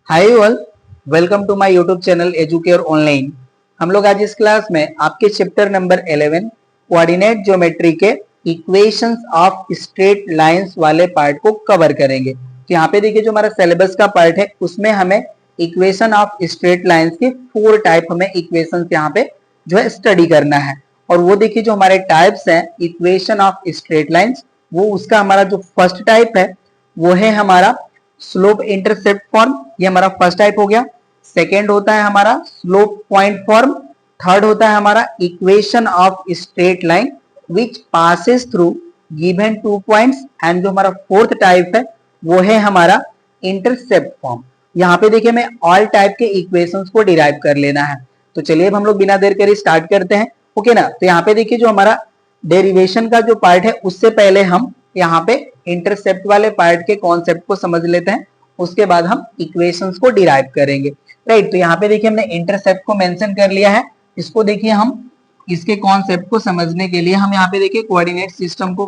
Hi all, welcome to my YouTube channel Educare online. हम लोग आज इस क्लास में आपके चैप्टर नंबर 11 कोऑर्डिनेट ज्योमेट्री के इक्वेशंस ऑफ स्ट्रेट लाइंस वाले पार्ट को कवर करेंगे। तो यहाँ पे देखिए जो हमारा सिलेबस का पार्ट है उसमें हमें इक्वेशन ऑफ स्ट्रेट लाइंस के 4 टाइप हमें इक्वेशंस यहाँ पे जो है स्टडी करना है। और वो देखिए जो हमारे टाइप्स हैं इक्वेशन ऑफ स्ट्रेट लाइंस, वो उसका हमारा जो फर्स्ट टाइप है वो है हमारा स्लोप इंटरसेप्ट फॉर्म, ये हमारा फर्स्ट टाइप हो गया। सेकेंड होता है हमारा स्लोप पॉइंट फॉर्म। थर्ड होता है हमारा equation of straight line which passes through given 2 points. And जो हमारा फोर्थ टाइप है वो है हमारा इंटरसेप्ट फॉर्म। यहाँ पे देखिए हमें ऑल टाइप के इक्वेशंस को डिराइव कर लेना है। तो चलिए अब हम लोग बिना देर करे स्टार्ट करते हैं, ओके ना। तो यहाँ पे देखिए जो हमारा डेरिवेशन का जो पार्ट है उससे पहले हम यहाँ पे इंटरसेप्ट वाले पार्ट के कॉन्सेप्ट को समझ लेते हैं, उसके बाद हम इक्वेशंस को डिराइव करेंगे, राइट। तो यहाँ पे देखिए हमने इंटरसेप्ट को मेंशन कर लिया है। इसको देखिए हम इसके कॉन्सेप्ट को समझने के लिए हम यहाँ पे देखिए कोऑर्डिनेट सिस्टम को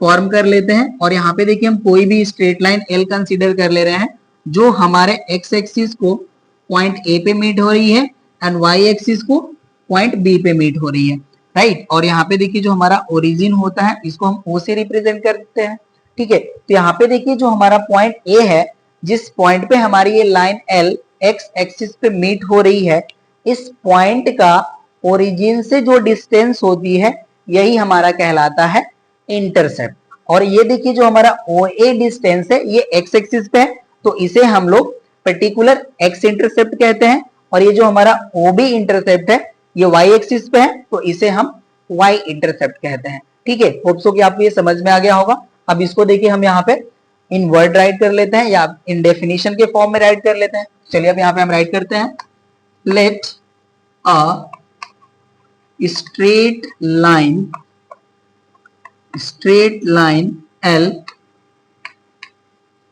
फॉर्म कर लेते हैं। और यहाँ पे देखिए हम कोई भी स्ट्रेट लाइन एल कंसीडर कर ले रहे हैं जो हमारे एक्स एक्सिस को पॉइंट ए पे मीट हो रही है एंड वाई एक्सिस को पॉइंट बी पे मीट हो रही है, राइट। और यहाँ पे देखिए जो हमारा ओरिजिन होता है इसको हम ओ से रिप्रेजेंट करते हैं, ठीक है। तो यहाँ पे देखिए जो हमारा पॉइंट ए है, जिस पॉइंट पे हमारी ये लाइन एल एक्स एक्सिस पे मीट हो रही है, इस पॉइंट का ओरिजिन से जो डिस्टेंस होती है यही हमारा कहलाता है इंटरसेप्ट। और ये देखिए जो हमारा ओ ए डिस्टेंस है ये एक्स एक्सिस पे है, तो इसे हम लोग पर्टिकुलर एक्स इंटरसेप्ट कहते हैं। और ये जो हमारा ओ बी इंटरसेप्ट है ये वाई एक्सिस पे है, तो इसे हम वाई इंटरसेप्ट कहते हैं, ठीक है। होप सो कि आपको ये समझ में आ गया होगा। अब इसको देखिए हम यहाँ पे इन वर्ड राइट कर लेते हैं या इन डेफिनेशन के फॉर्म में राइट कर लेते हैं। चलिए अब यहाँ पे हम राइट करते हैं, let a straight line L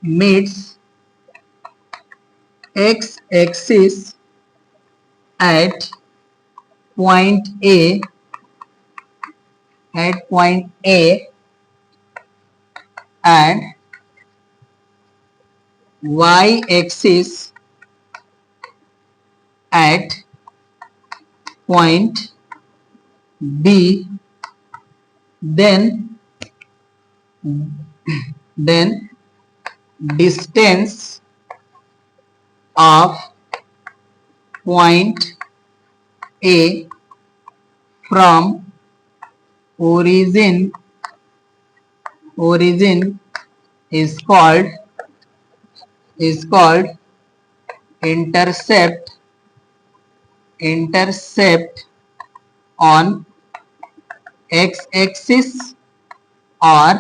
meets x axis at point A and y axis at point B, then distance of point A from origin is called intercept on x axis or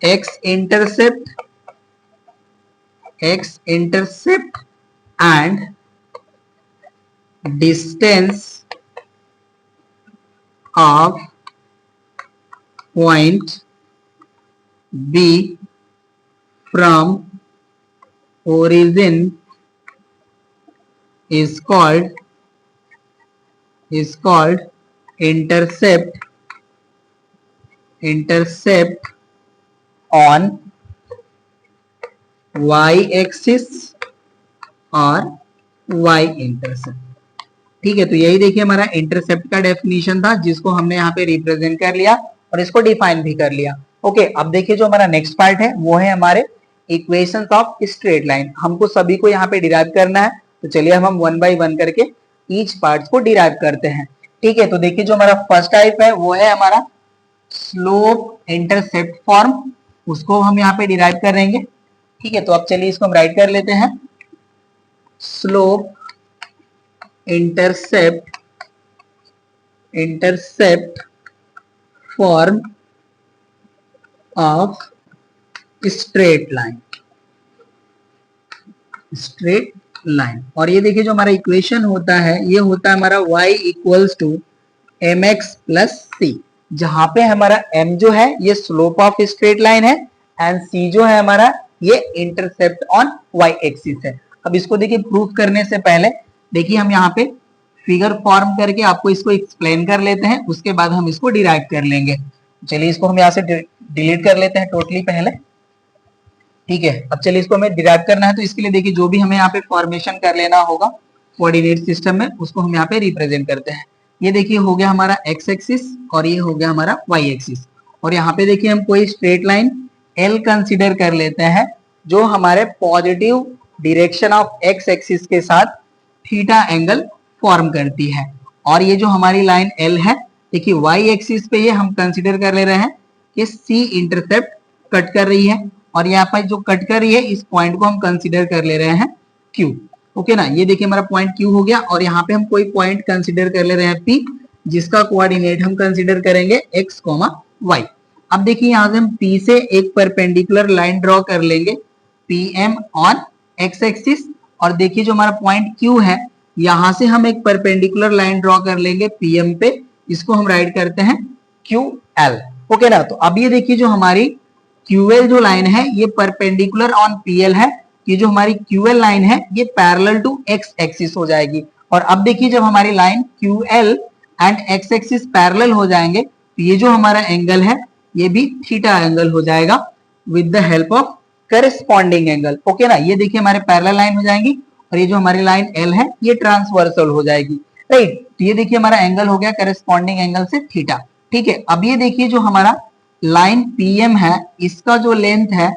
x intercept and distance of point B from origin is called intercept on y axis और y intercept, ठीक है। तो यही देखिए हमारा intercept का definition था जिसको हमने यहाँ पे रिप्रेजेंट कर लिया और इसको डिफाइन भी कर लिया, ओके। अब देखिए जो हमारा नेक्स्ट पार्ट है वो है हमारे इक्वेशंस ऑफ स्ट्रेट लाइन। हमको सभी को यहाँ पे डिराइव करना है, तो चलिए हम वन बाय वन करके ईच पार्ट को डिराइव करते हैं, ठीक है। तो देखिए जो हमारा फर्स्ट टाइप है वो है हमारा स्लोप इंटरसेप्ट फॉर्म, उसको हम यहाँ पे डिराइव करेंगे, ठीक है। तो अब चलिए इसको हम राइट कर लेते हैं, slope intercept form of straight line. और ये देखिए जो हमारा इक्वेशन होता है ये होता है हमारा y equals to mx plus c, जहां पे हमारा m जो है ये स्लोप ऑफ स्ट्रेट लाइन है एंड c जो है हमारा ये इंटरसेप्ट ऑन y एक्सिस है। अब इसको देखिए प्रूफ करने से पहले देखिए हम यहाँ पे फिगर फॉर्म करके आपको इसको एक्सप्लेन कर लेते हैं, उसके बाद हम इसको डिराइव कर लेंगे। चलिए इसको हम यहाँ से डिलीट कर लेते हैं टोटली पहले। ठीक है, अब चलिए इसको हमें डिराइव करना है, तो इसके लिए देखिए जो भी हमें यहाँ पे फॉर्मेशन कर लेना होगा कोऑर्डिनेट सिस्टम में, उसको हम यहाँ पे रिप्रेजेंट करते हैं। ये देखिए हो गया हमारा एक्स एक्सिस और ये हो गया हमारा वाई एक्सिस, और यहाँ पे देखिए हम कोई स्ट्रेट लाइन एल कंसिडर कर लेते हैं जो हमारे positive direction of x axis के साथ थीटा एंगल फॉर्म करती है। और ये जो हमारी लाइन एल है, देखिए वाई एक्सिस पे ये हम कंसिडर कर ले रहे हैं कि सी इंटरसेप्ट कट कर रही है, और यहाँ पर जो कट कर रही है इस पॉइंट को हम कंसिडर कर ले रहे हैं क्यू। ओके ना, ये देखिए हमारा पॉइंट क्यू हो गया, और यहाँ पे हम कोई पॉइंट कंसिडर कर ले रहे हैं पी, जिसका कोऑर्डिनेट हम कंसिडर करेंगे एक्स कॉमा वाई। अब देखिए यहाँ से हम पी से एक परपेंडिकुलर लाइन ड्रॉ कर लेंगे P M on X axis, और देखिए जो हमारा पॉइंट क्यू है यहां से हम एक परपेंडिकुलर लाइन ड्रॉ कर लेंगे पीएम पे, इसको हम राइट करते हैं क्यू एल। ओके ना, तो अब ये देखिए जो हमारी क्यूएल जो लाइन है ये परपेंडिकुलर ऑन पीएल है, ये जो हमारी क्यूएल लाइन है ये पैरेलल टू एक्स एक्सिस हो जाएगी। और अब देखिए जब हमारी line QL and x axis parallel हो जाएंगे तो ये जो हमारा एंगल है ये भी थीटा एंगल हो जाएगा with the help of corresponding angle. Okay ना, ये देखिए हमारे पैरेलल लाइन हो जाएंगी, और ये जो हमारी लाइन एल है ये ट्रांसवर्सल हो जाएगी, राइट। तो ये देखिए हमारा एंगल हो गया करेस्पॉन्डिंग एंगल से थीटा। ठीक है, अब ये देखिए जो हमारा लाइन पीएम है इसका जो लेंथ है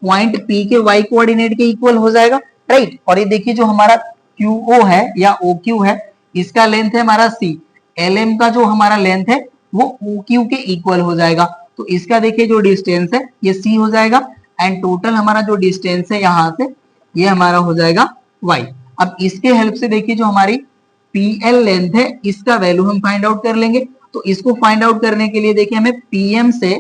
पॉइंट पी के वाई कोऑर्डिनेट के इक्वल हो जाएगा, राइट। और ये देखिए जो हमारा क्यूओ है या ओ क्यू है इसका लेंथ है हमारा सी, एल एम का जो हमारा लेंथ है वो ओ क्यू के इक्वल हो जाएगा। तो इसका देखिए जो डिस्टेंस है ये सी हो जाएगा, एंड टोटल हमारा जो डिस्टेंस है यहाँ से ये हमारा हो जाएगा y। अब इसके हेल्प से देखिए जो हमारी PL लेंथ है इसका वैल्यू हम फाइंड आउट कर लेंगे। तो इसको फाइंड आउट करने के लिए देखिए हमें PM से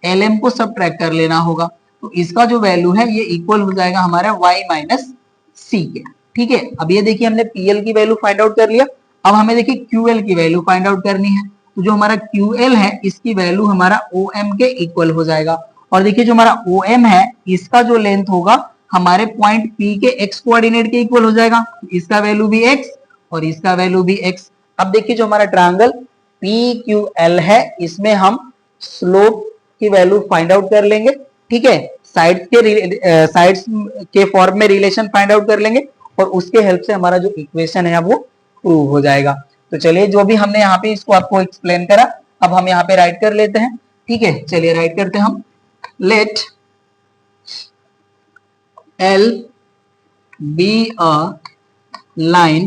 LM को सबट्रैक्ट कर लेना होगा, तो इसका जो वैल्यू है ये इक्वल हो जाएगा हमारा y माइनस सी के। ठीक है, अब ये देखिए हमने PL की वैल्यू फाइंड आउट कर लिया, अब हमें देखिए QL की वैल्यू फाइंड आउट करनी है। तो जो हमारा QL है इसकी वैल्यू हमारा OM के इक्वल हो जाएगा, और देखिए जो हमारा OM है इसका जो लेंथ होगा हमारे पॉइंट P के x कोऑर्डिनेट के इक्वल हो जाएगा, इसका वैल्यू भी x और इसका वैल्यू भी x। अब देखिए जो हमारा ट्रायंगल PQL है इसमें हम स्लोप की वैल्यू फाइंड आउट कर लेंगे। ठीक है, साइड्स के फॉर्म में रिलेशन फाइंड आउट कर लेंगे, और उसके हेल्प से हमारा जो इक्वेशन है वो प्रूव हो जाएगा। तो चलिए जो भी हमने यहाँ पे इसको आपको एक्सप्लेन करा अब हम यहाँ पे राइट कर लेते हैं। ठीक है, चलिए राइट करते हैं हम। Let L be a line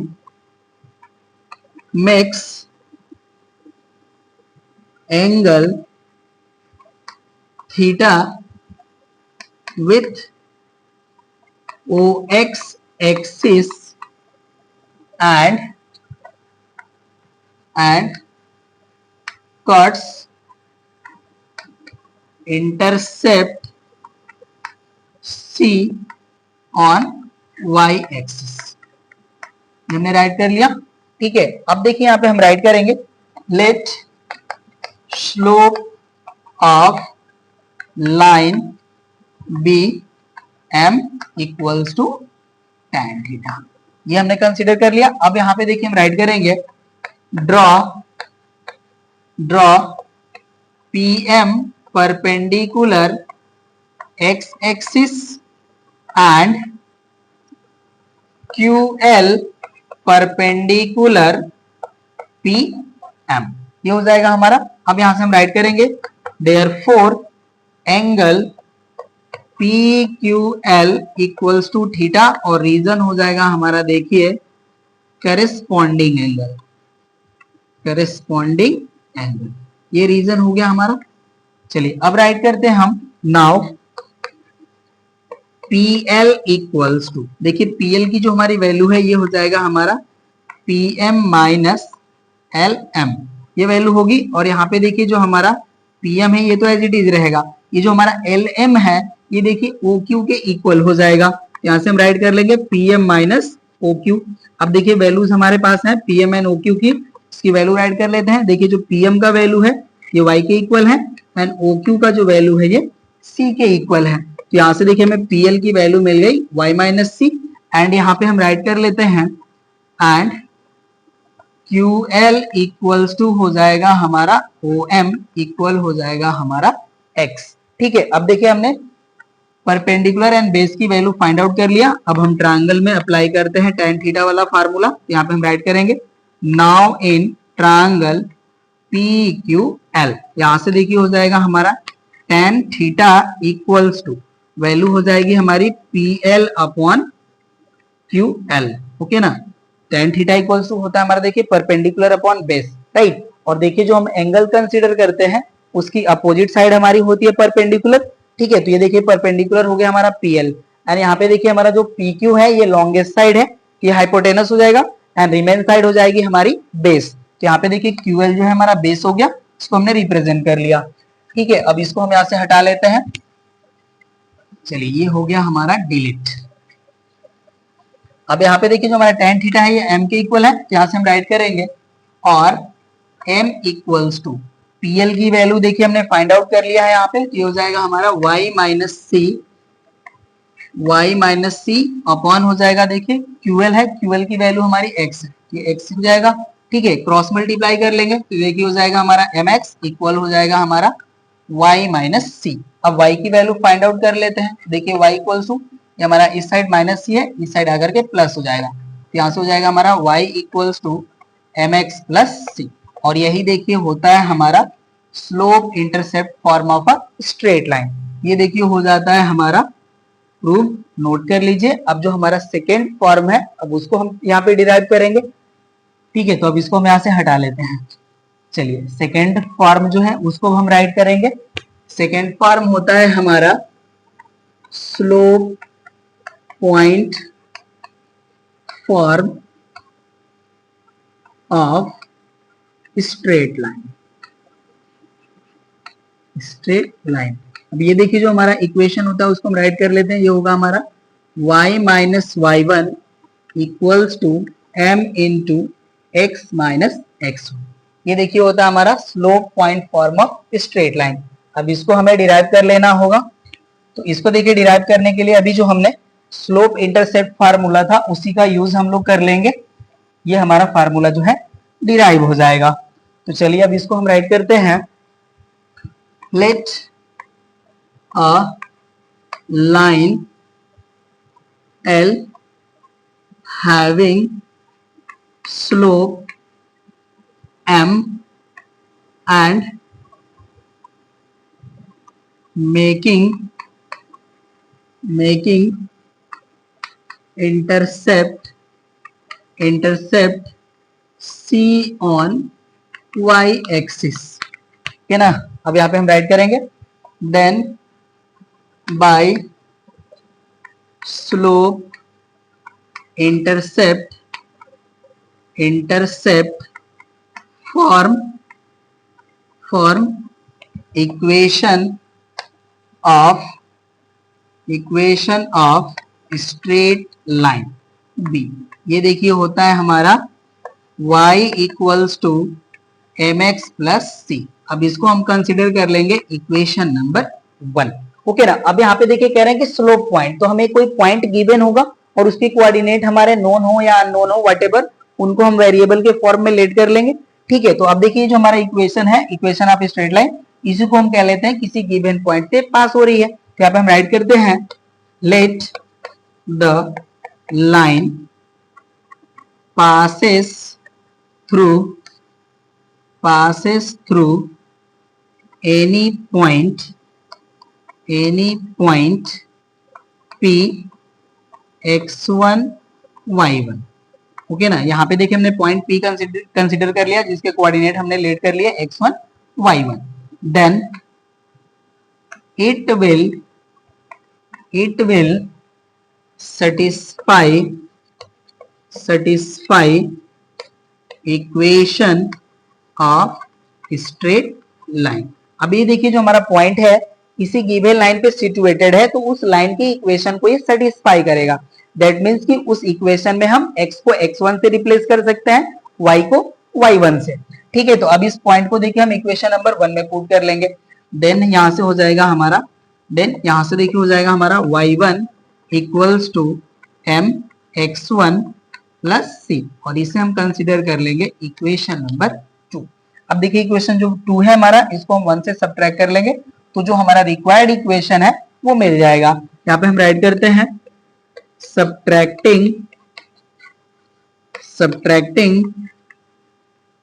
makes angle theta with OX axis and cuts intercept C on y axis. हमने राइट कर लिया। ठीक है, अब देखिए यहाँ पे हम राइट करेंगे let slope of line be m equals to tan theta, ये हमने कंसीडर कर लिया। अब यहाँ पे देखिए हम राइट करेंगे draw pm perpendicular x axis and QL perpendicular PM, ये हो जाएगा हमारा। अब यहां से हम राइट करेंगे therefore angle PQL equals to theta, और रीजन हो जाएगा हमारा देखिए करेस्पॉन्डिंग एंगल, ये रीजन हो गया हमारा। चलिए अब राइट करते हैं हम नाउ PL इक्वल्स टू, देखिए PL की जो हमारी वैल्यू है ये हो जाएगा हमारा PM माइनस LM, ये वैल्यू होगी। और यहाँ पे देखिए जो हमारा PM है ये तो एज इट इज रहेगा, ये जो हमारा LM है ये देखिए OQ के इक्वल हो जाएगा। यहाँ से हम राइट कर लेंगे PM माइनस OQ। अब देखिए वैल्यूज हमारे पास है PM एंड OQ की, इसकी वैल्यू राइट कर लेते हैं। देखिए जो PM का वैल्यू है ये Y के इक्वल है, एंड OQ का जो वैल्यू है ये C के इक्वल है। तो यहाँ से देखिए हमें PL की वैल्यू मिल गई y माइनस सी, एंड यहाँ पे हम राइट कर लेते हैं एंड QL इक्वल्स टू हो जाएगा हमारा OM इक्वल हो जाएगा हमारा x। ठीक है, अब देखिए हमने परपेंडिकुलर एंड बेस की वैल्यू फाइंड आउट कर लिया। अब हम ट्रायंगल में अप्लाई करते हैं tan थीटा वाला फार्मूला। यहाँ पे हम राइट करेंगे नाउ इन ट्रायंगल PQL, यहां से देखिए हो जाएगा हमारा tan theta equals to value हो जाएगी हमारी PL अपॉन QL। ओके ना, tan थीटा इक्वल्स टू होता है हमारा देखिए परपेंडिकुलर अपॉन बेस, राइट। और देखिए जो हम एंगल कंसीडर करते हैं उसकी अपोजिट साइड हमारी होती है परपेंडिकुलर, ठीक है। तो ये देखिए परपेंडिकुलर हो गया हमारा PL, एंड यहाँ पे देखिए हमारा जो PQ है ये लॉन्गेस्ट साइड है, ये हाइपोटेनस हो जाएगा, एंड रिमेन साइड हो जाएगी हमारी बेस। तो यहाँ पे देखिए QL जो है हमारा बेस हो गया, इसको हमने रिप्रेजेंट कर लिया, ठीक है। अब इसको हम यहाँ से हटा लेते हैं। चलिए ये हो गया हमारा डिलीट। अब यहाँ पे देखिए जो हमारा tan थीटा है ये m के इक्वल है, यहाँ से हम राइट करेंगे और m इक्वल्स टू PL की वैल्यू देखिए हमने फाइंड आउट कर लिया है यहाँ पे, ये हो जाएगा हमारा y माइनस सी अपॉन हो जाएगा देखिए QL है, QL की वैल्यू हमारी x है, ये x हो जाएगा, ठीक है। क्रॉस मल्टीप्लाई कर लेंगे तो देखिए हो जाएगा हमारा mx इक्वल हो जाएगा हमारा y माइनस सी। अब y की वैल्यू फाइंड आउट कर लेते हैं, देखिए y इक्वल्स टू ये हमारा इस साइड माइनस सी है, इस साइड आकर के प्लस हो जाएगा, तो यहाँ से हो जाएगा हमारा y equals to mx plus C. और यही देखिए होता है हमारा slope intercept form of a straight line. ये देखिए हो जाता है हमारा प्रूफ, नोट कर लीजिए। अब जो हमारा सेकेंड फॉर्म है अब उसको हम यहाँ पे डिराइव करेंगे, ठीक है। तो अब इसको हम यहाँ से हटा लेते हैं। चलिए सेकेंड फॉर्म जो है उसको हम राइट करेंगे। सेकेंड फॉर्म होता है हमारा slope point form of straight line, straight line. अब ये देखिए जो हमारा इक्वेशन होता है उसको हम राइट कर लेते हैं, ये होगा हमारा y minus Y one equals to m into X minus X. ये देखिए होता है हमारा slope point form of straight line. अब इसको हमें डिराइव कर लेना होगा, तो इसको देखिए डिराइव करने के लिए अभी जो हमने स्लोप इंटरसेप्ट फार्मूला था उसी का यूज हम लोग कर लेंगे, ये हमारा फार्मूला जो है डिराइव हो जाएगा। तो चलिए अब इसको हम राइट करते हैं। Let a line L having slope m and making intercept C on y axis, ठीक है ना। अब यहाँ पे हम राइट करेंगे then by slope intercept form equation of straight line B। ये देखिए होता है हमारा y equals to mx plus C. अब इसको हम कंसिडर कर लेंगे इक्वेशन नंबर 1, ओके ना। अब यहाँ पे देखिए कह रहे हैं कि स्लोप पॉइंट, तो हमें कोई पॉइंट गिवन होगा और उसके कोऑर्डिनेट हमारे नोन हो या अननोन हो व्हाटएवर, उनको हम वेरिएबल के फॉर्म में लेट कर लेंगे, ठीक है। तो अब देखिए जो हमारा इक्वेशन है, इक्वेशन ऑफ स्ट्रेट लाइन, इसी को हम कह लेते हैं किसी गिवन पॉइंट से पास हो रही है। तो यहाँ पे हम राइट करते हैं let the line passes through any point P x1 y1, okay ना। यहाँ पे देखिए हमने पॉइंट P कंसिडर कर लिया जिसके कोऑर्डिनेट हमने लेट कर लिए x1 y1। Then it will satisfy equation of straight line. अब ये देखिए जो हमारा पॉइंट है इसी गिवन लाइन पे सिचुएटेड है, तो उस लाइन की इक्वेशन को ये सेटिस्फाई करेगा। दैट मींस कि उस इक्वेशन में हम x को x1 से रिप्लेस कर सकते हैं, y को y1 से, ठीक है। तो अब इस पॉइंट को देखिए हम इक्वेशन नंबर 1 में पुट कर लेंगे। देन यहाँ से हो जाएगा हमारा, देन यहाँ से देखिए हो जाएगा हमारा y1 equals to m x1 plus C, और इसे हम कंसिडर कर लेंगे इक्वेशन नंबर 2। अब देखिए इक्वेशन जो 2 है हमारा, इसको हम 1 से सब्ट्रैक्ट कर लेंगे तो जो हमारा रिक्वायर्ड इक्वेशन है वो मिल जाएगा। यहाँ पे हम राइट करते हैं subtracting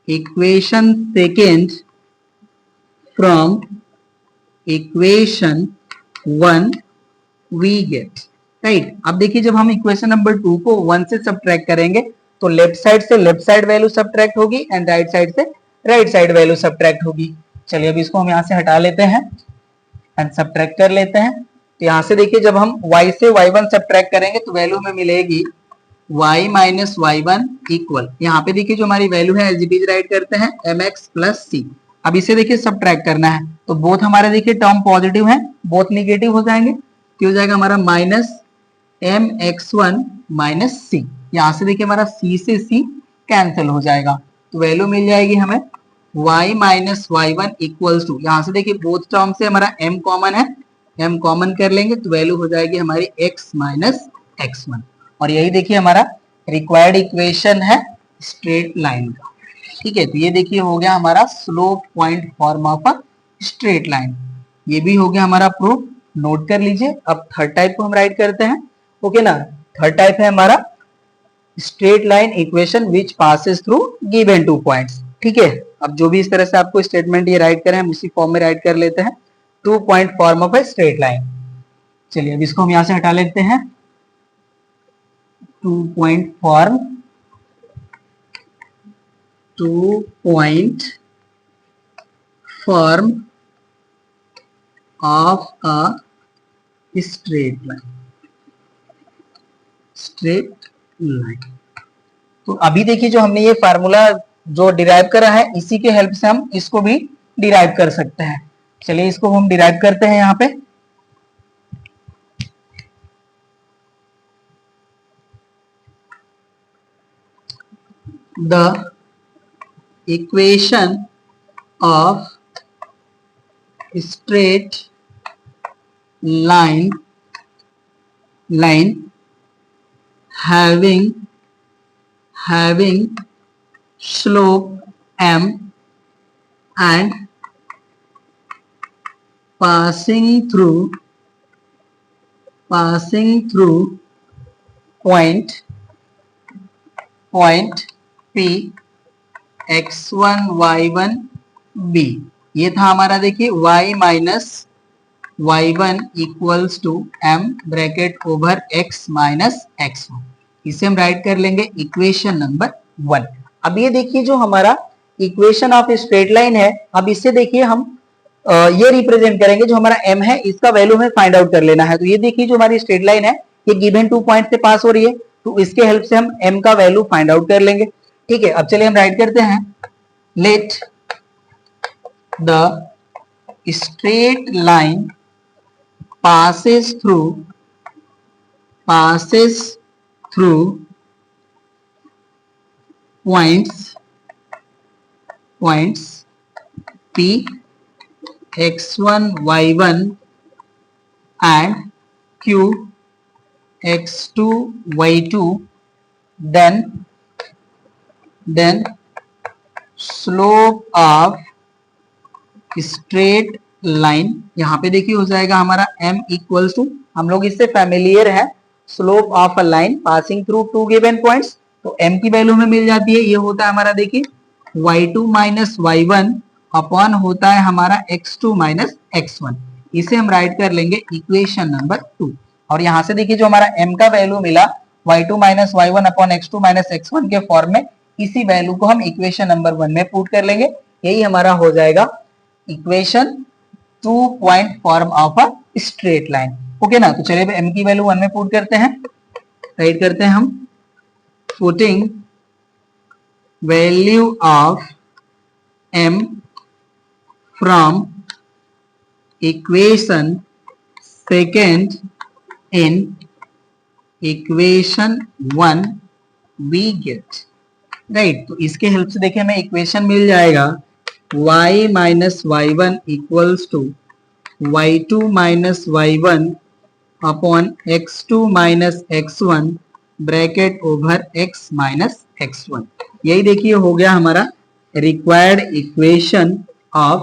equation second from equation 1 we get right. अब देखिए जब हम इक्वेशन नंबर 2 को 1 से सब्ट्रैक्ट करेंगे तो लेफ्ट साइड से लेफ्ट साइड वैल्यू सब्ट्रैक्ट होगी एंड राइट साइड से राइट साइड वैल्यू सब्ट्रैक्ट होगी। चलिए अब इसको हम यहाँ से हटा लेते हैं एंड सब्ट्रैक्ट कर लेते हैं। तो यहाँ से देखिए जब हम y से y1 सब्ट्रैक्ट करेंगे तो वैल्यू में मिलेगी y माइनस y1 इक्वल, यहाँ पे देखिए जो हमारी वैल्यू है एज इट इज राइट करते हैं mx प्लस c। अब इसे देखिए सब्ट्रैक्ट करना है तो बोथ हमारे देखिए टर्म पॉजिटिव है, बोथ निगेटिव हो जाएंगे, क्या हो जाएगा हमारा माइनस mx1 माइनस c। यहाँ से देखिए हमारा c से c कैंसिल हो जाएगा तो वैल्यू मिल जाएगी हमें y minus y1 equals to, यहाँ से देखिए बोथ टर्म से हमारा m कॉमन है, m कॉमन कर लेंगे तो वैल्यू हो जाएगी हमारी x माइनस x1। और यही देखिए हमारा रिक्वायर्ड इक्वेशन है स्ट्रेट लाइन का। ठीक है, तो ये देखिए हो गया हमारा slope point form of a straight line, ये भी हो गया हमारा प्रूफ, नोट कर लीजिए। अब थर्ड टाइप को हम राइट करते हैं, ओके ना। थर्ड टाइप है हमारा straight line equation which passes through given 2 points. ठीक है, अब जो भी इस तरह से आपको स्टेटमेंट ये राइट करें हम उसी फॉर्म में राइट कर लेते हैं, 2 point form of a straight line. चलिए अब इसको हम यहां से हटा लेते हैं, 2 point form 2 point form of a straight line, straight line. तो अभी देखिए जो हमने ये फार्मूला जो डिराइव करा है इसी के हेल्प से हम इसको भी डिराइव कर सकते हैं। चलिए इसको हम डिराइव करते हैं यहाँ पे। The equation of straight line having slope m and passing through point P x1 y1 b। ये था हमारा देखिए y minus y1 equals to m bracket over x minus x1। इसे हम राइट कर लेंगे इक्वेशन नंबर 1। अब ये देखिए जो हमारा इक्वेशन ऑफ स्ट्रेट लाइन है, अब इससे देखिए हम ये रिप्रेजेंट करेंगे जो हमारा m है इसका वैल्यू हमें फाइंड आउट कर लेना है। तो ये देखिए जो हमारी स्ट्रेट लाइन है ये गिवन 2 पॉइंट से पास हो रही है तो इसके हेल्प से हम m का वैल्यू फाइंड आउट कर लेंगे। ठीक है, अब चलिए हम राइट करते हैं, let the straight line passes through points P x1 y1 and Q x2 y2, then slope of straight line, यहाँ पे देखिए हो जाएगा हमारा m इक्वल्स टू, हम लोग इससे फैमिलियर है, slope of a line passing through 2 given points. तो m की वैल्यू में मिल जाती है, ये होता है हमारा देखिए y2 माइनस y1 अपॉन होता है हमारा x2 माइनस x1। इसे हम राइट कर लेंगे इक्वेशन नंबर 2। और यहाँ से देखिए जो हमारा m का वैल्यू मिला y2 minus y1 upon x2 minus x1 के फॉर्म में, इसी वैल्यू को हम इक्वेशन नंबर 1 में पुट कर लेंगे, यही हमारा हो जाएगा equation 2 point form of a straight line. Okay ना, तो चलिए m की वैल्यू 1 में पुट करते हैं, राइट करते हैं हम, putting value of m from equation second in equation 1 we get, right. तो इसके हेल्प से देखिए हमें इक्वेशन मिल जाएगा y minus y1 equals to y2 minus y1 upon x2 minus x1 bracket over x minus x1। यही देखिए हो गया हमारा required equation of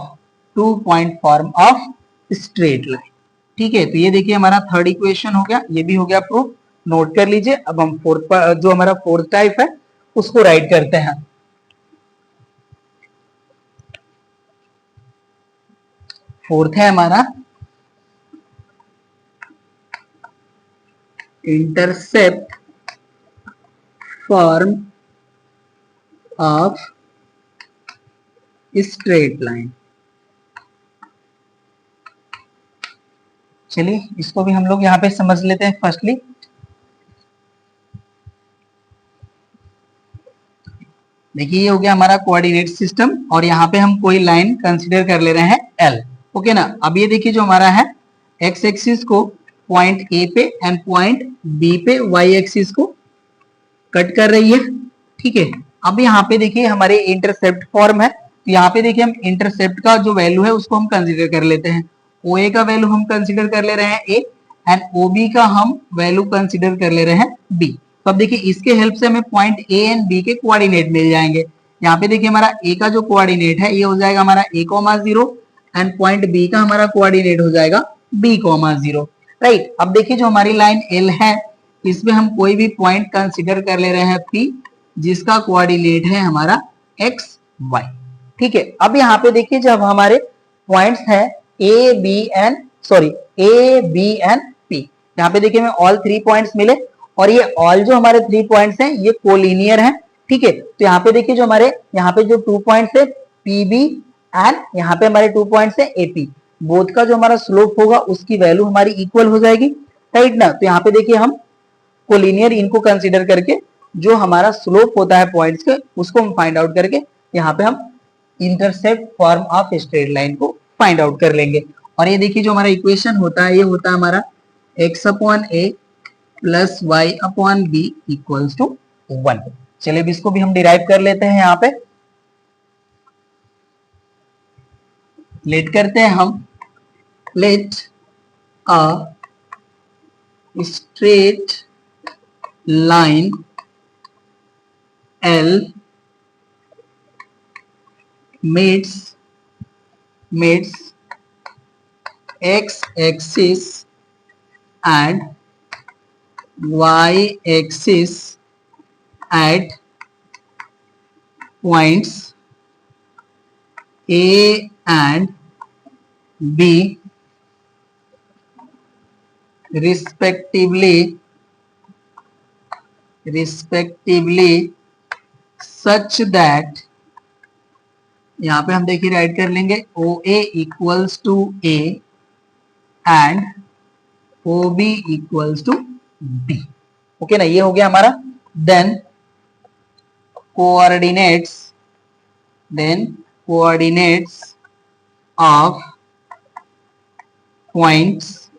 2 point form of straight line. ठीक है, तो ये देखिए हमारा थर्ड इक्वेशन हो गया, ये भी हो गया प्रूफ, नोट कर लीजिए। अब हम फोर्थ जो हमारा फोर्थ टाइप है उसको राइट करते हैं। फोर्थ है हमारा intercept form of straight line. चलिए इसको भी हम लोग यहाँ पे समझ लेते हैं। फर्स्टली देखिए ये हो गया हमारा कोऑर्डिनेट सिस्टम और यहाँ पे हम कोई लाइन कंसीडर कर ले रहे हैं एल। ओके ना। अब ये देखिए जो हमारा है एक्स एक्सिस को पॉइंट ए पे एंड पॉइंट बी पे वाई एक्सिस को कट कर रही है। ठीक है, अब यहाँ पे देखिए हमारे इंटरसेप्ट फॉर्म है, तो यहाँ पे देखिए हम इंटरसेप्ट का जो वैल्यू है उसको हम कंसीडर कर लेते हैं। ओ ए का वैल्यू हम कंसीडर कर ले रहे हैं ए एंड ओ बी का हम वैल्यू कंसीडर कर ले रहे हैं बी। तो अब देखिए इसके हेल्प से हमें पॉइंट ए एंड बी के कोऑर्डिनेट मिल जाएंगे। यहाँ पे देखिए हमारा ए का जो कोऑर्डिनेट है ये हो जाएगा हमारा ए कॉमा 0 एंड पॉइंट बी का हमारा कोऑर्डिनेट हो जाएगा बी कॉमा 0। राइट, अब देखिए जो हमारी लाइन एल है इसमें हम कोई भी पॉइंट कंसीडर कर ले रहे हैं पी जिसका कोऑर्डिनेट है हमारा एक्स वाई। ठीक है, अब यहाँ पे देखिए जब हमारे पॉइंट्स हैं ए बी एंड पी, यहाँ पे देखिए हमें ऑल 3 पॉइंट्स मिले और ये ऑल जो हमारे 3 पॉइंट्स हैं ये कोलिनियर हैं। ठीक है, तो यहाँ पे देखिए जो हमारे यहाँ पे जो 2 पॉइंट्स है पी बी एंड यहाँ पे हमारे 2 पॉइंट्स है ए पी, बोथ का जो हमारा स्लोप होगा उसकी वैल्यू हमारी इक्वल हो जाएगी। राइट ना। तो यहाँ पे देखिए हम कोलिनियर इनको कंसीडर करके जो हमारा स्लोप होता है पॉइंट्स के उसको हम फाइंड आउट करके यहाँ पे हम intercept form of straight line को फाइंड आउट कर लेंगे। और ये देखिए जो हमारा इक्वेशन होता है ये होता है हमारा x upon a plus Y upon B equals to 1। चलिए इसको भी हम डिराइव कर लेते हैं। यहाँ पे लेट करते हैं हम, let a straight line L meets x axis and y axis at points A and B respectively such that, यहाँ पे हम देखिए राइट कर लेंगे O A equals to A and O B equals to B. Okay ना, ये हो गया हमारा। Then coordinates of points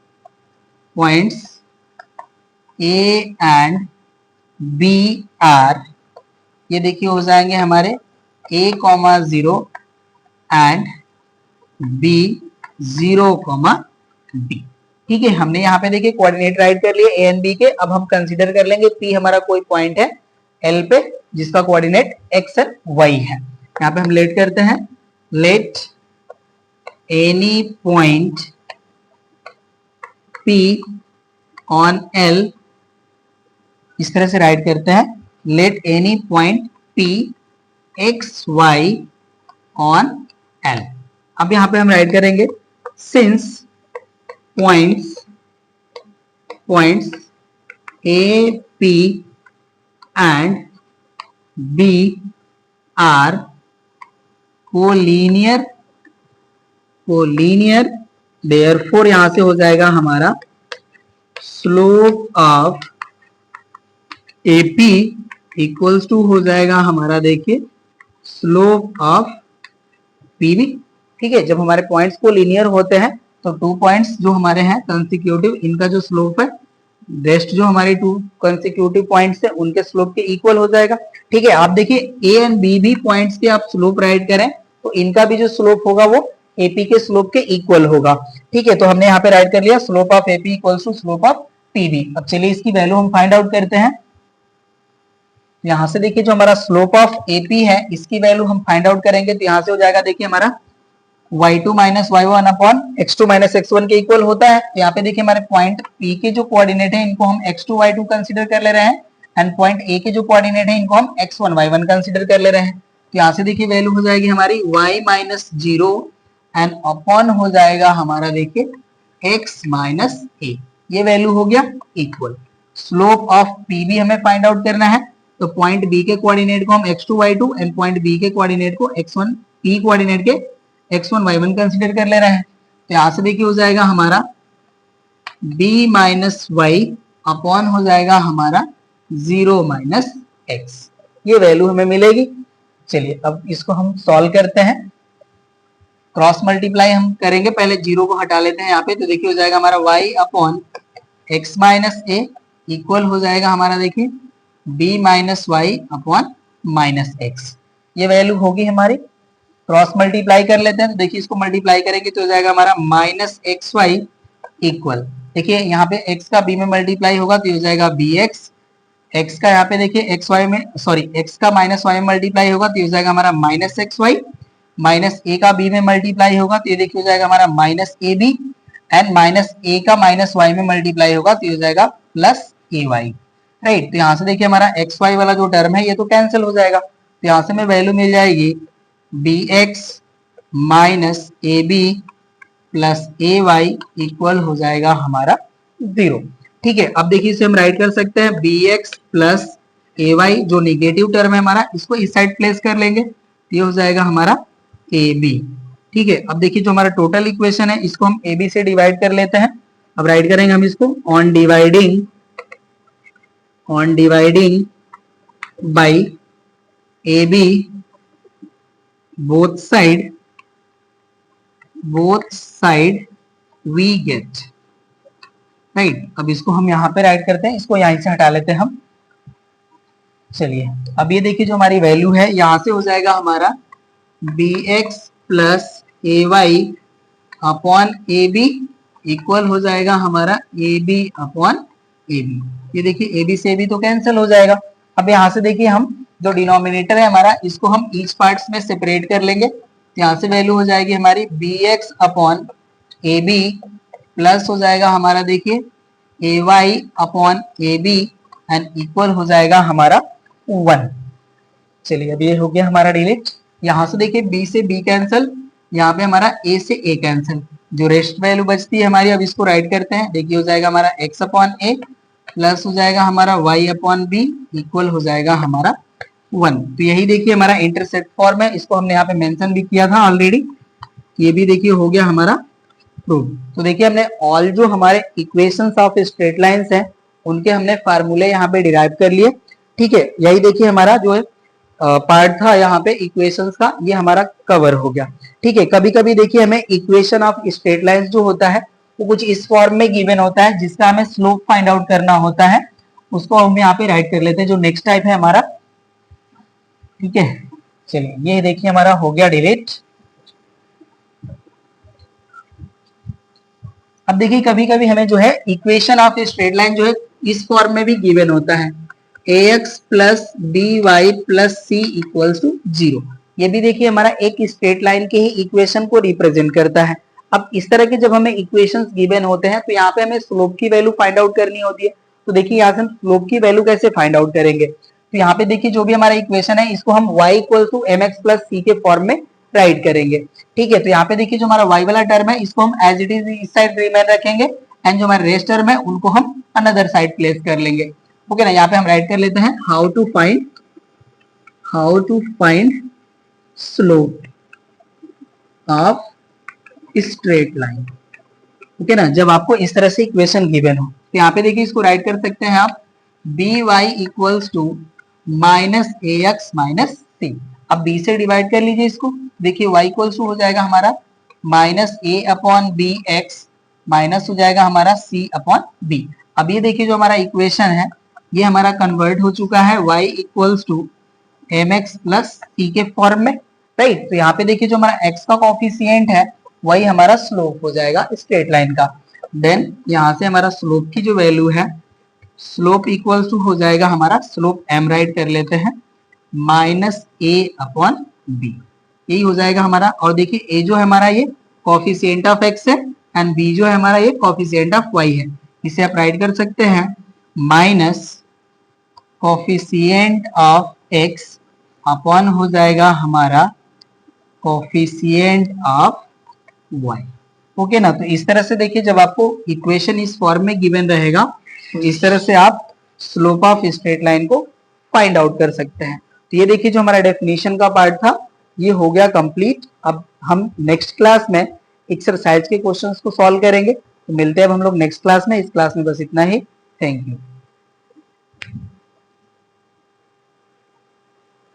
A and B are, ये देखिए हो जाएंगे हमारे a comma 0 and b 0 comma b। ठीक है, हमने यहाँ पे देखिए कोऑर्डिनेट राइट कर लिए a एंड b के। अब हम कंसीडर कर लेंगे p हमारा कोई पॉइंट है l पे जिसका कोऑर्डिनेट x एंड y है। यहाँ पे हम लेट करते हैं, let any point p on l, इस तरह से राइट करते हैं, let any point p X Y on L. अब यहाँ पे हम राइट करेंगे since points A P and B are collinear, therefore यहाँ से हो जाएगा हमारा slope of A P equals to हो जाएगा हमारा देखिए स्लोप ऑफ पीबी। ठीक है, जब हमारे पॉइंट्स को लीनियर होते हैं तो 2 पॉइंट्स जो हमारे हैं कंसेक्यूटिव, इनका जो स्लोप है रेस्ट जो हमारी 2 कंसेक्यूटिव पॉइंट्स है उनके स्लोप के इक्वल हो जाएगा। ठीक है, आप देखिए ए एंड बी भी पॉइंट्स के आप स्लोप राइट करें तो इनका भी जो स्लोप होगा वो एपी के स्लोप के इक्वल होगा। ठीक है, तो हमने यहाँ पे राइट कर लिया slope of AP equals to slope of PB. अब चलिए इसकी वैल्यू हम फाइंड आउट करते हैं। यहां से देखिए जो हमारा स्लोप ऑफ एपी है इसकी वैल्यू हम फाइंड आउट करेंगे तो यहां से हो जाएगा देखिए हमारा y2 minus y1 upon x2 minus x1 के इक्वल होता है। तो यहाँ पे देखिए हमारे पॉइंट P के जो कोऑर्डिनेट है इनको हम x2 y2 कंसीडर कर ले रहे हैं एंड पॉइंट A के जो कोऑर्डिनेट है इनको हम x1 y1 कंसीडर कर ले रहे हैं। तो यहाँ से देखिए वैल्यू हो जाएगी हमारी y माइनस 0 एंड अपॉन हो जाएगा हमारा देखिए x माइनस a, ये वैल्यू हो गया इक्वल। स्लोप ऑफ P भी हमें फाइंड आउट करना है, तो पॉइंट B के कोऑर्डिनेट को हम x2 y2 and point B के कोऑर्डिनेट को x1 P कोऑर्डिनेट के x1 y1 कंसीडर कर ले रहे हैं। तो यहां से देखिए हो जाएगा हमारा b माइनस वाई अपॉन हो जाएगा हमारा 0 माइनस x, ये वैल्यू हमें मिलेगी। चलिए अब इसको हम सॉल्व करते हैं। क्रॉस मल्टीप्लाई हम करेंगे, पहले 0 को हटा लेते हैं यहाँ पे। तो देखिए हो जाएगा हमारा y upon x minus a equal हो जाएगा हमारा देखिए b minus y upon minus x, ये वैल्यू होगी हमारी। क्रॉस मल्टीप्लाई कर लेते हैं, तो देखिए इसको मल्टीप्लाई करेंगे तो हो जाएगा हमारा माइनस एक्स वाई इक्वल, देखिए यहाँ पे x का b में मल्टीप्लाई होगा तो हो जाएगा bx, x का यहाँ पे देखिए एक्स वाई में सॉरी x का माइनस वाई में मल्टीप्लाई होगा तो हो जाएगा हमारा minus x y, minus a का b में मल्टीप्लाई होगा तो ये देखिए हो जाएगा हमारा minus a B and minus a का माइनस y में मल्टीप्लाई होगा तो हो जाएगा प्लस ए वाई, राइट। तो यहाँ से देखिए हमारा एक्स वाई वाला जो टर्म है ये तो कैंसिल हो जाएगा, तो यहाँ से हमें वैल्यू मिल जाएगी bx minus a B plus a y equal हो जाएगा हमारा 0। ठीक है, अब देखिए इसे हम राइट कर सकते हैं bx प्लस ए वाई, जो निगेटिव टर्म है हमारा इसको इस साइड प्लेस कर लेंगे, ये हो जाएगा हमारा ए बी। ठीक है, अब देखिए जो हमारा टोटल इक्वेशन है इसको हम ए बी से डिवाइड कर लेते हैं। अब राइट करेंगे हम इसको on dividing by a b both side we get, right. अब इसको हम यहाँ पे राइट करते हैं, इसको यहीं से हटा लेते हैं हम। चलिए अब ये देखिए जो हमारी वैल्यू है यहाँ से हो जाएगा हमारा bx plus a Y upon A b equal हो जाएगा हमारा a b upon A b, ये देखिए ए बी से ए बी तो कैंसिल हो जाएगा। अब यहाँ से देखिए हम जो डिनोमिनेटर है हमारा इसको हम ईच पार्ट्स में सेपरेट कर लेंगे, यहाँ से वैल्यू हो जाएगी हमारी bx upon A B plus हो जाएगा हमारा देखिए A Y upon A B and equal हो जाएगा हमारा 1। चलिए अब ये हो गया हमारा डिलीट। यहाँ से देखिए b से b कैंसिल, यहाँ पे हमारा a से a कैंसिल, जो रेस्ट वैल्यू बचती है हमारी अब इसको राइट करते हैं। देखिए हो जाएगा हमारा x अपॉन a प्लस हो जाएगा हमारा y अपॉन b इक्वल हो जाएगा हमारा 1। तो यही देखिए हमारा इंटरसेप्ट फॉर्म है, इसको हमने यहाँ पे मेंशन भी किया था ऑलरेडी, ये भी देखिए हो गया हमारा प्रूव। तो देखिए हमने ऑल जो हमारे इक्वेशंस ऑफ स्ट्रेट लाइंस हैं उनके हमने फार्मूले यहाँ पे डिराइव कर लिए। ठीक है, यही देखिए हमारा जो है पार्ट था यहाँ पे इक्वेशंस का, ये हमारा कवर हो गया। ठीक है, कभी कभी देखिए हमें इक्वेशन ऑफ स्ट्रेट लाइंस जो होता है वो कुछ इस फॉर्म में गिवन होता है जिसका हमें स्लोप फाइंड आउट करना होता है, उसको हम यहाँ पे राइट कर लेते हैं। जो नेक्स्ट टाइप है हमारा, ठीक है, चलिए ये देखिए हमारा हो गया डिलीट। अब देखिए कभी कभी हमें जो है इक्वेशन ऑफ स्ट्रेट लाइन जो है इस फॉर्म में भी गिवन होता है ax plus d y plus c equals to 0, ये भी देखिए हमारा एक स्ट्रेट लाइन के ही इक्वेशन को रिप्रेजेंट करता है। अब इस तरह के जब हमें इक्वेशंस गिवन होते हैं तो यहाँ पे हमें स्लोप की वैल्यू फाइंड आउट करनी होती है। तो देखिए यहाँ से हम स्लोप की वैल्यू कैसे फाइंड आउट करेंगे, तो यहाँ पे देखिए जो भी हमारा इक्वेशन है इसको हम y equal to M X plus C के फॉर्म में राइट करेंगे। ठीक है, तो यहाँ पे देखिए जो हमारा y वाला टर्म है इसको हम एज इट इज इस साइड रिमेन रखेंगे एंड जो हमारे रेस्ट टर्म है उनको हम अनदर साइड प्लेस कर लेंगे। ओके ना, यहाँ पे हम राइट कर लेते हैं how to find slope of straight line. Okay ना, जब आपको इस तरह से इक्वेशन गिवन हो तो यहाँ पे देखिए इसको राइट कर सकते हैं आप B Y equals to minus A X minus C. अब b से डिवाइड कर लीजिए इसको, देखिए y इक्वल्स टू हो जाएगा हमारा माइनस ए अपॉन बी एक्स माइनस हो जाएगा हमारा c अपॉन b। अब ये देखिए जो हमारा इक्वेशन है ये हमारा कन्वर्ट हो चुका है y equals to M X plus C के फॉर्म में, राइट। तो यहाँ पे देखिए जो हमारा x का कॉफिशिएंट है वही हमारा स्लोप हो जाएगा स्ट्रेट लाइन का। देन यहाँ से हमारा स्लोप की जो वैल्यू है स्लोप इक्वल्स टू हो जाएगा हमारा स्लोप m राइट कर लेते हैं माइनस ए अपॉन बी, यही हो जाएगा हमारा। और देखिए ए जो है हमारा ये कोफिशिएंट ऑफ एक्स है एंड बी जो है हमारा ये कोफिशिएंट ऑफ वाई है। इसे आप राइट कर सकते हैं minus coefficient of x upon हो जाएगा हमारा कोफिशिएंट ऑफ वाई। ओके ना। तो इस तरह से देखिए जब आपको इक्वेशन इस फॉर्म में गिवन रहेगा तो इस तरह से आप स्लोप ऑफ स्ट्रेट लाइन को फाइंड आउट कर सकते हैं। तो ये देखिए जो हमारा डेफिनेशन का पार्ट था ये हो गया कंप्लीट। अब हम नेक्स्ट क्लास में एक्सरसाइज के क्वेश्चंस को सॉल्व करेंगे। तो मिलते हैं अब हम लोग नेक्स्ट क्लास में। इस क्लास में बस इतना ही। Thank you.